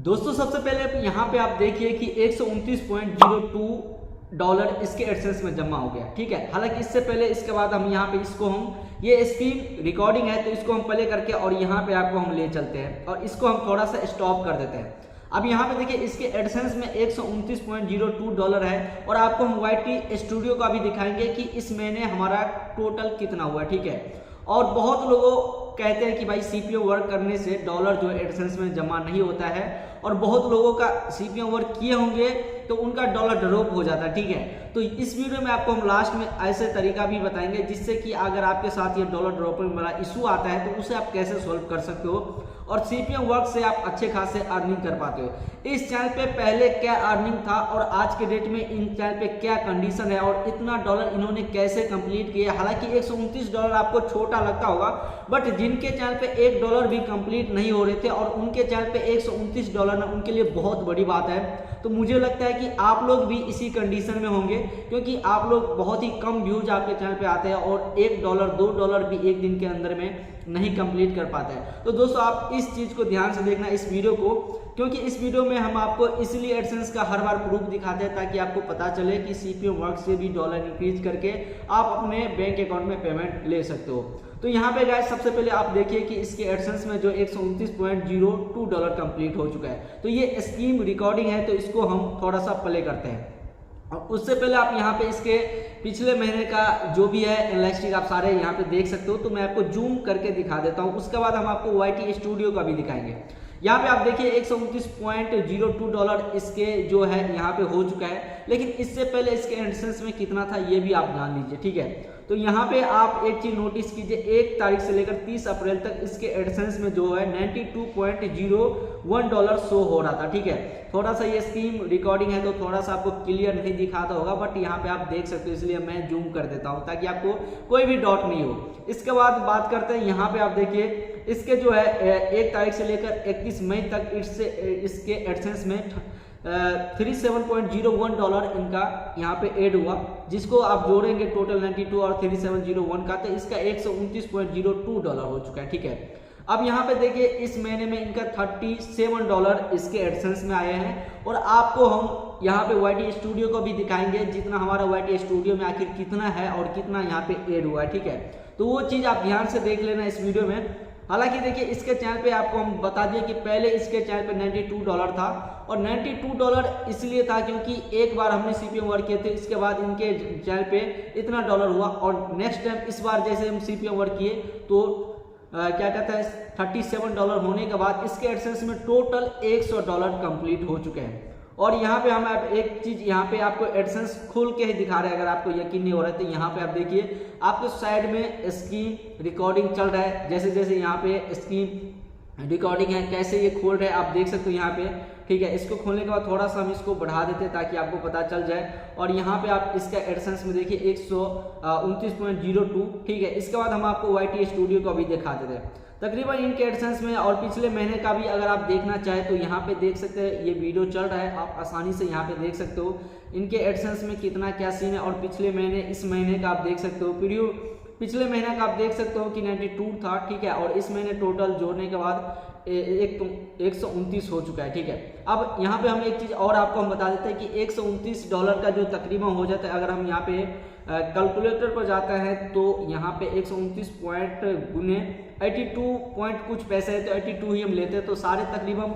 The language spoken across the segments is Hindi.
दोस्तों सबसे पहले यहाँ पे आप देखिए कि $129.02 इसके एडसेंस में जमा हो गया, ठीक है। हालांकि इससे पहले इसके बाद हम यहाँ पे इसको ये स्क्रीन रिकॉर्डिंग है तो इसको हम प्ले करके और यहाँ पे आपको हम ले चलते हैं और इसको हम थोड़ा सा स्टॉप कर देते हैं। अब यहाँ पे देखिए इसके एडसेंस में $129.02 है और आपको हम YT स्टूडियो का भी दिखाएंगे कि इस महीने हमारा टोटल कितना हुआ, ठीक है। और बहुत लोगों कहते हैं कि भाई सीपीओ वर्क करने से डॉलर जो एडसेंस में जमा नहीं होता है और बहुत लोगों का सीपीओ वर्क किए होंगे तो उनका डॉलर ड्रॉप हो जाता है, ठीक है। तो इस वीडियो में आपको हम लास्ट में ऐसे तरीका भी बताएंगे जिससे कि अगर आपके साथ ये डॉलर ड्रॉपिंग वाला इशू आता है तो उसे आप कैसे सॉल्व कर सकते हो और सीपीओ वर्क से आप अच्छे खासे अर्निंग कर पाते हो। इस चैनल पे पहले क्या अर्निंग था और आज के डेट में इन चैनल पे क्या कंडीशन है और इतना डॉलर इन्होंने कैसे कंप्लीट किया। हालांकि $129 आपको छोटा लगता होगा, बट जिनके चैनल पे $1 भी कंप्लीट नहीं हो रहे थे और उनके चैनल पे $129 ना उनके लिए बहुत बड़ी बात है। तो मुझे लगता है कि आप लोग भी इसी कंडीशन में होंगे क्योंकि आप लोग बहुत ही कम व्यूज आपके चैनल पे आते हैं और $1 $2 भी एक दिन के अंदर में नहीं कंप्लीट कर पाते हैं। तो दोस्तों आप इस चीज को ध्यान से देखना इस वीडियो को, क्योंकि इस वीडियो में हम आपको इसलिए एडसेंस का हर बार प्रूफ दिखाते हैं ताकि आपको पता चले कि सीपीओ वर्क से भी डॉलर इंक्रीज करके आप अपने बैंक अकाउंट में पेमेंट ले सकते हो। तो यहाँ पे गाइस सबसे पहले आप देखिए कि इसके एडसेंस में जो $129.02 कंप्लीट हो चुका है। तो ये स्कीम रिकॉर्डिंग है तो इसको हम थोड़ा सा प्ले करते हैं। और उससे पहले आप यहाँ पे इसके पिछले महीने का जो भी है एनालिस्टिक आप सारे यहाँ पे देख सकते हो। तो मैं आपको जूम करके दिखा देता हूँ, उसके बाद हम आपको YT स्टूडियो का भी दिखाएंगे। यहाँ पे आप देखिए $129.02 इसके जो है यहाँ पे हो चुका है, लेकिन इससे पहले इसके एडसेंस में कितना था ये भी आप जान लीजिए, ठीक है। तो यहाँ पे आप एक चीज नोटिस कीजिए, 1 तारीख से लेकर 30 अप्रैल तक इसके एडसेंस में जो है $92.01 शो हो रहा था, ठीक है। थोड़ा सा ये स्कीम रिकॉर्डिंग है तो थोड़ा सा आपको क्लियर नहीं दिखाता होगा, बट यहाँ पे आप देख सकते हो, इसलिए मैं जूम कर देता हूँ ताकि आपको कोई भी डाउट नहीं हो। इसके बाद बात करते हैं, यहाँ पे आप देखिए इसके जो है 1 तारीख से लेकर 31 मई तक इसके एडसेंस में $37.01 इनका यहाँ पे ऐड हुआ, जिसको आप जोड़ेंगे टोटल 92 और 3701 का तो इसका $129.02 हो चुका है, ठीक है। अब यहाँ पे देखिए इस महीने में इनका $37 इसके एडसेंस में आए हैं और आपको हम यहाँ पे YT स्टूडियो को भी दिखाएंगे जितना हमारा YT स्टूडियो में आखिर कितना है और कितना यहाँ पे ऐड हुआ है, ठीक है। तो वो चीज़ आप ध्यान से देख लेना इस वीडियो में। हालांकि देखिए इसके चैनल पे आपको हम बता दें कि पहले इसके चैनल पे $92 था और $92 इसलिए था क्योंकि एक बार हमने सीपीओ वर्क किए थे, इसके बाद इनके चैनल पे इतना डॉलर हुआ और नेक्स्ट टाइम इस बार जैसे हम सीपीओ वर्क किए तो क्या कहता है $37 होने के बाद इसके एडसेंस में टोटल $100 कंप्लीट हो चुके हैं। और यहाँ पे हम एक चीज यहाँ पे आपको एडसेंस खोल के ही दिखा रहे हैं, अगर आपको यकीन नहीं हो रहा है तो यहाँ पे आप देखिए आपके साइड में स्क्रीन रिकॉर्डिंग चल रहा है। जैसे जैसे यहाँ पे स्क्रीन रिकॉर्डिंग है कैसे ये खोल रहे हैं आप देख सकते हो यहाँ पे, ठीक है। इसको खोलने के बाद थोड़ा सा हम इसको बढ़ा देते हैं ताकि आपको पता चल जाए। और यहाँ पे आप इसका एडसेंस में देखिए $129.02, ठीक है। इसके बाद हम आपको YT स्टूडियो को भी दिखा देते हैं तकरीबन इनके एडसेंस में और पिछले महीने का भी अगर आप देखना चाहे तो यहाँ पे देख सकते हैं, ये वीडियो चल रहा है आप आसानी से यहाँ पे देख सकते हो इनके एडसेंस में कितना क्या सीन है। और पिछले महीने इस महीने का आप देख सकते हो, पिछले महीने का आप देख सकते हो कि 92 था, ठीक है। और इस महीने टोटल जोड़ने के बाद 129 हो चुका है, ठीक है। अब यहाँ पे हम एक चीज और आपको हम बता देते हैं कि $129 का जो तकरीबन हो जाता है, अगर हम यहाँ पे कैलकुलेटर पर जाते हैं तो यहाँ पे 129 पॉइंट गुने 82 पॉइंट कुछ पैसे है तो 82 ही हम लेते हैं तो सारे तकरीबन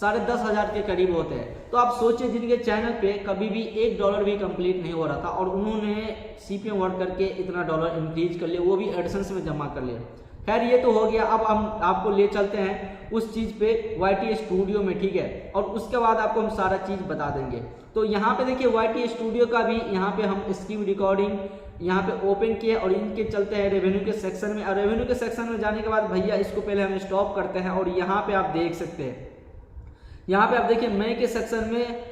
10,500 के करीब होते हैं। तो आप सोचिए जिनके चैनल पे कभी भी $1 भी कंप्लीट नहीं हो रहा था और उन्होंने सीपीओ वर्क करके इतना डॉलर इंक्रीज कर लिया, वो भी एडसेंस में जमा कर लिया। खैर ये तो हो गया, अब हम आपको ले चलते हैं उस चीज पे YT स्टूडियो में, ठीक है। और उसके बाद आपको हम सारा चीज बता देंगे। तो यहाँ पे देखिए YT स्टूडियो का भी यहाँ पे हम स्क्रीन रिकॉर्डिंग यहाँ पे ओपन किए और इनके चलते हैं रेवेन्यू के सेक्शन में। और रेवेन्यू के सेक्शन में जाने के बाद भैया इसको पहले हम स्टॉप करते हैं और यहाँ पे आप देख सकते हैं, यहाँ पे आप देखिए मई के सेक्शन में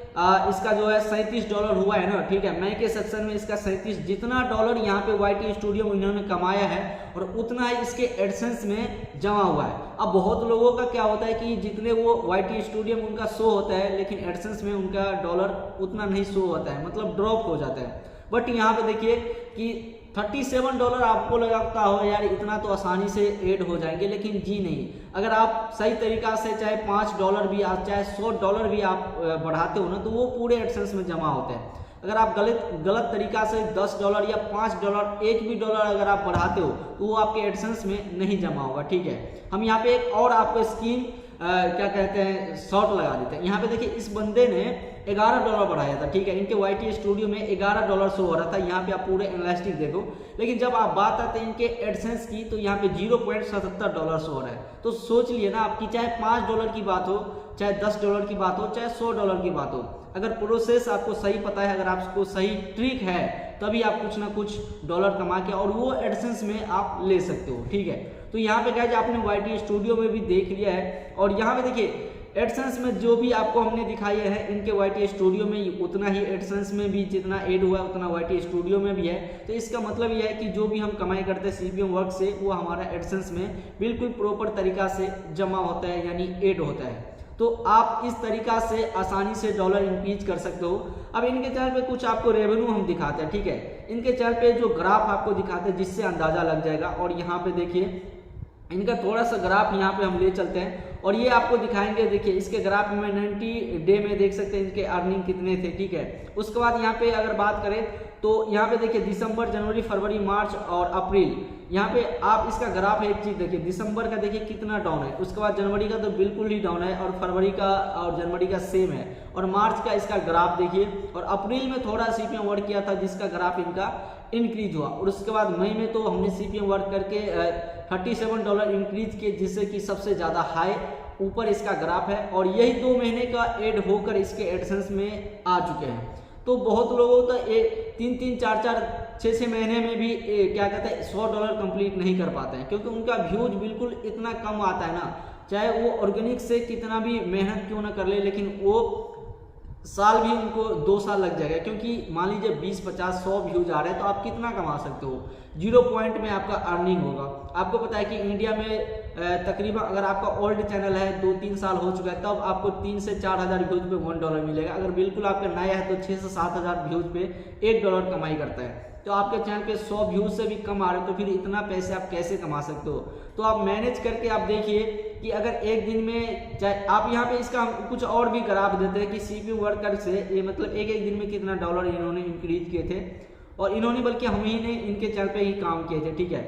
इसका जो है $37 हुआ है ना, ठीक है। मई के सेक्शन में इसका 37 जितना डॉलर यहाँ पे YT स्टूडियो में इन्होंने कमाया है और उतना ही इसके एडसेंस में जमा हुआ है। अब बहुत लोगों का क्या होता है कि जितने वो YT स्टूडियो में उनका शो होता है लेकिन एडसेंस में उनका डॉलर उतना नहीं शो होता है, मतलब ड्रॉप हो जाता है। बट यहाँ पे देखिए कि $37 आपको लगता हो यार इतना तो आसानी से ऐड हो जाएंगे, लेकिन जी नहीं। अगर आप सही तरीका से चाहे $5 भी आप चाहे $100 भी आप बढ़ाते हो ना, तो वो पूरे एडसेंस में जमा होते हैं। अगर आप गलत तरीका से $10 या $5 एक भी डॉलर अगर आप बढ़ाते हो तो वो आपके एडसेंस में नहीं जमा होगा, ठीक है। हम यहाँ पे एक और आपको स्कीम क्या कहते हैं शॉर्ट लगा देते हैं। यहाँ पे देखिए इस बंदे ने $11 बढ़ाया था, ठीक है। इनके YT स्टूडियो में $11 शो हो रहा था, यहाँ पे आप पूरे एनालिटिक्स देखो। लेकिन जब आप बात आते हैं इनके एडसेंस की तो यहाँ पे $0.77 शो हो रहा है। तो सोच लिए ना आपकी, चाहे $5 की बात हो, चाहे $10 की बात हो, चाहे $100 की बात हो, अगर प्रोसेस आपको सही पता है, अगर आपको सही ट्रिक है, तभी आप कुछ ना कुछ डॉलर कमा के और वो एडसेंस में आप ले सकते हो, ठीक है। तो यहाँ पे गाइस आपने YT स्टूडियो में भी देख लिया है, और यहाँ पे देखिए एडसेंस में जो भी आपको हमने दिखाया है इनके YT स्टूडियो में उतना ही एडसेंस में भी जितना ऐड हुआ है उतना YT स्टूडियो में भी है। तो इसका मतलब यह है कि जो भी हम कमाई करते हैं CPM वर्क से, वो हमारा एडसेंस में बिल्कुल प्रॉपर तरीका से जमा होता है, यानी ऐड होता है। तो आप इस तरीका से आसानी से डॉलर इंक्रीज कर सकते हो। अब इनके चैनल पे कुछ आपको रेवेन्यू हम दिखाते हैं, ठीक है। इनके चैनल पे जो ग्राफ आपको दिखाते हैं जिससे अंदाजा लग जाएगा, और यहाँ पे देखिए इनका थोड़ा सा ग्राफ यहाँ पे हम ले चलते हैं और ये आपको दिखाएंगे। देखिए इसके ग्राफ में 90 डे में देख सकते हैं इनके अर्निंग कितने थे, ठीक है। उसके बाद यहाँ पे अगर बात करें तो यहाँ पे देखिए दिसंबर, जनवरी, फरवरी, मार्च और अप्रैल, यहाँ पे आप इसका ग्राफ है। एक चीज देखिए, दिसंबर का देखिए कितना डाउन है, उसके बाद जनवरी का तो बिल्कुल ही डाउन है, और फरवरी का और जनवरी का सेम है, और मार्च का इसका ग्राफ देखिए, और अप्रैल में थोड़ा CPM वर्क किया था जिसका ग्राफ इनका इंक्रीज हुआ, और उसके बाद मई में तो हमने CPM वर्क करके $37 इंक्रीज किए, जिससे कि सबसे ज्यादा हाई ऊपर इसका ग्राफ है। और यही 2 महीने का ऐड होकर इसके एडसेंस में आ चुके हैं। तो बहुत लोगों तो 3-3, 4-4, 6-6 महीने में भी क्या कहते हैं $100 कंप्लीट नहीं कर पाते हैं, क्योंकि उनका व्यूज बिल्कुल इतना कम आता है ना, चाहे वो ऑर्गेनिक से कितना भी मेहनत क्यों ना कर ले, लेकिन वो साल भी उनको 2 साल लग जाएगा। क्योंकि मान लीजिए 20, 50, 100 व्यूज आ रहे हैं तो आप कितना कमा सकते हो, 0 पॉइंट में आपका अर्निंग होगा। आपको पता है कि इंडिया में तकरीबन अगर आपका ओल्ड चैनल है 2-3 साल हो चुका है, तब आपको 3 से 4 हज़ार व्यूज पे $1 मिलेगा। अगर बिल्कुल आपका नया है तो 6 से 7 हज़ार व्यूज पे $1 कमाई करता है। तो आपके चैनल पे 100 व्यूज से भी कम आ रहे हो, तो फिर इतना पैसे आप कैसे कमा सकते हो। तो आप मैनेज करके आप देखिए कि अगर एक दिन में, चाहे आप यहाँ पे इसका कुछ और भी ग्राफ देते हैं कि CPM वर्कर से ये मतलब एक दिन में कितना डॉलर इन्होंने इंक्रीज किए थे, और इन्होंने बल्कि हम ही ने इनके चैनल पे ही काम किए थे, ठीक है।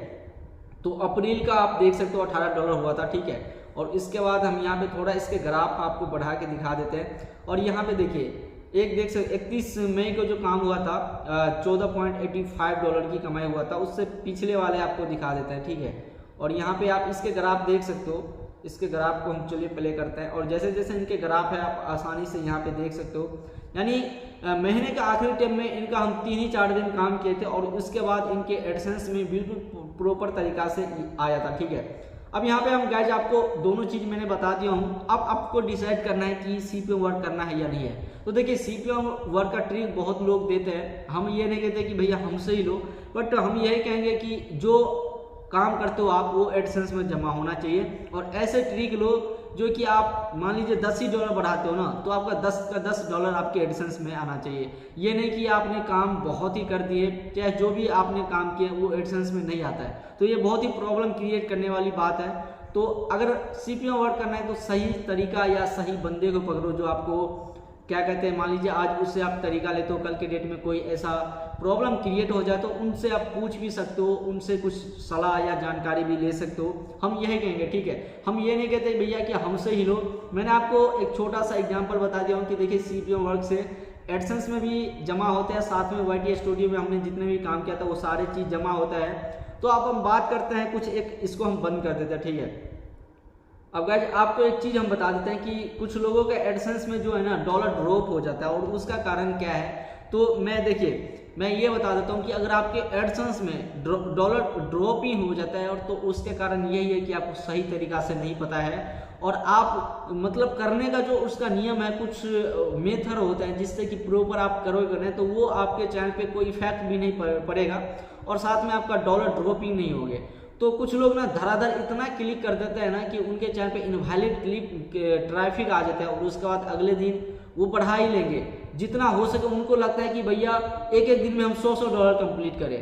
तो अप्रैल का आप देख सकते हो $18 हुआ था, ठीक है। और इसके बाद हम यहाँ पे थोड़ा इसके ग्राफ आपको बढ़ा के दिखा देते हैं, और यहाँ पे देखिए एक देख सकते 31 मई को जो काम हुआ था $14.85 की कमाई हुआ था, उससे पिछले वाले आपको दिखा देते हैं, ठीक है। और यहाँ पे आप इसके ग्राफ देख सकते हो, इसके ग्राफ को हम चलिए प्ले करते हैं, और जैसे जैसे इनके ग्राफ है आप आसानी से यहाँ पे देख सकते हो। यानी महीने के आखिरी टाइम में इनका हम 3-4 दिन काम किए थे, और उसके बाद इनके एडसेंस में बिल्कुल प्रॉपर तरीका से आया था, ठीक है। अब यहाँ पे हम गाइज आपको दोनों चीज मैंने बता दिया हूँ, अब आपको डिसाइड करना है कि CPM वर्क करना है या नहीं है। तो देखिए CPM वर्क का ट्रिक बहुत लोग देते हैं, हम ये नहीं कहते कि भैया हमसे ही लो, बट हम यही कहेंगे कि जो काम करते हो आप वो एडसेंस में जमा होना चाहिए। और ऐसे ट्रिक लो जो कि आप मान लीजिए $10 बढ़ाते हो ना, तो आपका 10 का $10 आपके एडसेंस में आना चाहिए। ये नहीं कि आपने काम बहुत ही कर दिए, चाहे जो भी आपने काम किया वो एडसेंस में नहीं आता है, तो ये बहुत ही प्रॉब्लम क्रिएट करने वाली बात है। तो अगर CPM वर्क करना है तो सही तरीका या सही बंदे को पकड़ो जो आपको क्या कहते हैं, मान लीजिए आज उससे आप तरीका लेते हो, कल के डेट में कोई ऐसा प्रॉब्लम क्रिएट हो जाए तो उनसे आप पूछ भी सकते हो, उनसे कुछ सलाह या जानकारी भी ले सकते हो। हम यही कहेंगे, ठीक है। हम ये नहीं कहते भैया कि हमसे ही लो। मैंने आपको एक छोटा सा एग्जांपल बता दिया हूँ कि देखिए CPM वर्क से एडसेंस में भी जमा होते हैं, साथ में YT स्टूडियो में हमने जितने भी काम किया था वो सारे चीज़ जमा होता है। तो अब हम बात करते हैं कुछ, एक इसको हम बंद कर देते हैं, ठीक है। अब गाइज आपको एक चीज हम बता देते हैं कि कुछ लोगों के एडसेंस में जो है ना डॉलर ड्रॉप हो जाता है, और उसका कारण क्या है। तो मैं ये बता देता हूँ कि अगर आपके एडसेंस में डॉलर ड्रॉप ही हो जाता है, और तो उसके कारण यही है कि आपको सही तरीका से नहीं पता है, और आप मतलब करने का जो उसका नियम है, कुछ मेथड होता है जिससे कि प्रॉपर आप करोगे नहीं तो वो आपके चैनल पे कोई इफेक्ट भी नहीं पड़ेगा, और साथ में आपका डॉलर ड्रॉप ही नहीं होगे। तो कुछ लोग ना धड़ाधड़ इतना क्लिक कर देते हैं ना कि उनके चैनल पे इनवैलिड क्लिक ट्रैफिक आ जाता है, और उसके बाद अगले दिन वो बढ़ा ही लेंगे जितना हो सके। उनको लगता है कि भैया एक दिन में हम $100 कंप्लीट करें।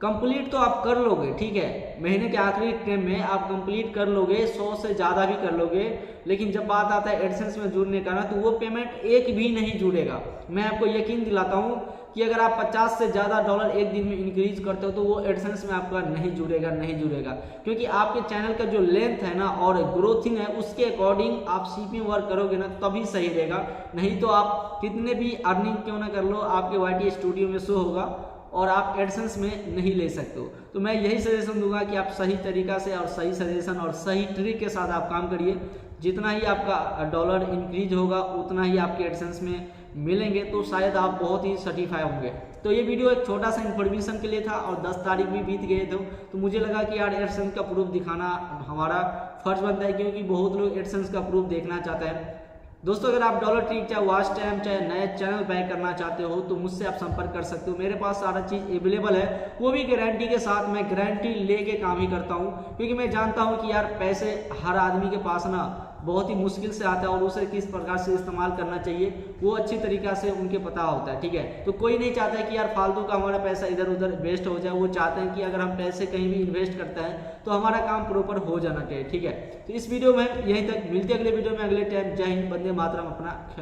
कंप्लीट तो आप कर लोगे, ठीक है, महीने के आखिरी टाइम में आप कंप्लीट कर लोगे, 100 से ज़्यादा भी कर लोगे, लेकिन जब बात आता है एडसेंस में जुड़ने का ना, तो वो पेमेंट एक भी नहीं जुड़ेगा। मैं आपको यकीन दिलाता हूँ कि अगर आप 50 से ज़्यादा डॉलर एक दिन में इंक्रीज करते हो तो वो एडसेंस में आपका नहीं जुड़ेगा, क्योंकि आपके चैनल का जो लेंथ है ना और ग्रोथिंग है उसके अकॉर्डिंग आप सीपीएम वर्क करोगे ना तभी सही रहेगा। नहीं तो आप कितने भी अर्निंग क्यों ना कर लो, आपके वाईटी स्टूडियो में शो होगा और आप एडसेंस में नहीं ले सकते हो। तो मैं यही सजेशन दूंगा कि आप सही तरीका से और सही सजेशन और सही ट्रिक के साथ आप काम करिए। जितना ही आपका डॉलर इंक्रीज होगा उतना ही आपके एडसेंस में मिलेंगे, तो शायद आप बहुत ही सर्टिफाई होंगे। तो ये वीडियो एक छोटा सा इन्फॉर्मेशन के लिए था और 10 तारीख भी बीत गए थे, तो मुझे लगा कि यार एडसेंस का प्रूफ दिखाना हमारा फर्ज बनता है, क्योंकि बहुत लोग एडसेंस का प्रूफ देखना चाहते हैं। दोस्तों अगर आप डॉलर ट्रिक चाहे वॉच टाइम चाहे नए चैनल बाय करना चाहते हो तो मुझसे आप संपर्क कर सकते हो। मेरे पास सारा चीज़ अवेलेबल है, वो भी गारंटी के साथ। मैं गारंटी लेके काम ही करता हूँ, क्योंकि मैं जानता हूँ कि यार पैसे हर आदमी के पास ना बहुत ही मुश्किल से आता है और उसे किस प्रकार से इस्तेमाल करना चाहिए वो अच्छी तरीक़ा से उनके पता होता है, ठीक है। तो कोई नहीं चाहता है कि यार फालतू का हमारा पैसा इधर उधर वेस्ट हो जाए, वो चाहते हैं कि अगर हम पैसे कहीं भी इन्वेस्ट करते हैं तो हमारा काम प्रॉपर हो जाना चाहिए, ठीक है। तो इस वीडियो में यहीं तक, मिलते अगले वीडियो में अगले टाइम। जय हिंद, वंदे मातरम, अपना ख्याल।